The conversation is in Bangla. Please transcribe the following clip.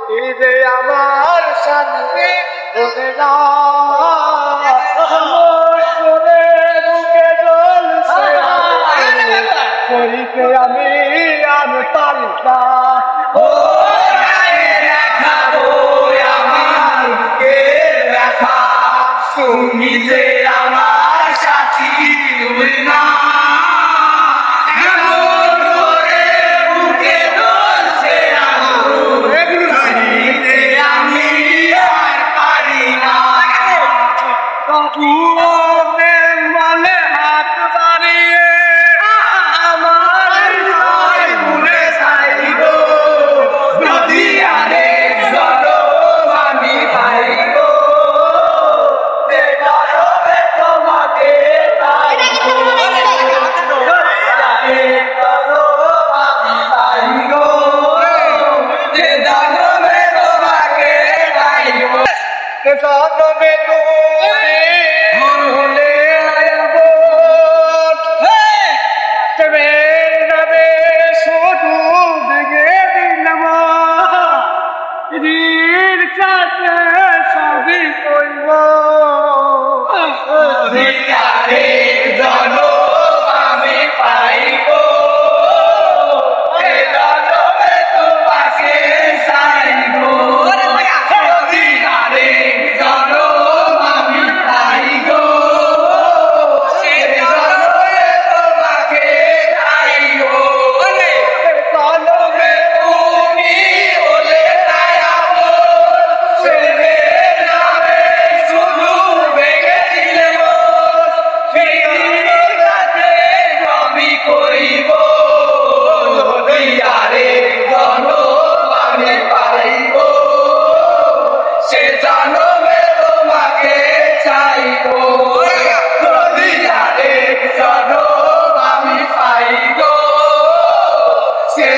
এই যে আমার শান্তি হবে না বুকে জ্বলছে শরীরকে আমি আর পারি না তুমি যে আমার সাথী না এমন করে বুকে ধরছে আমি আর পারি না মানে হাত বাড়িয়ে আমার ঘুরে যাইব যদি আরেক জনম আমি পাইব তোমাকে জন্মে হলে যাবে শুধু দেখে দিলাম ঋণ কাছে সবই করব আমি পাইব তোমাকে চাইব সে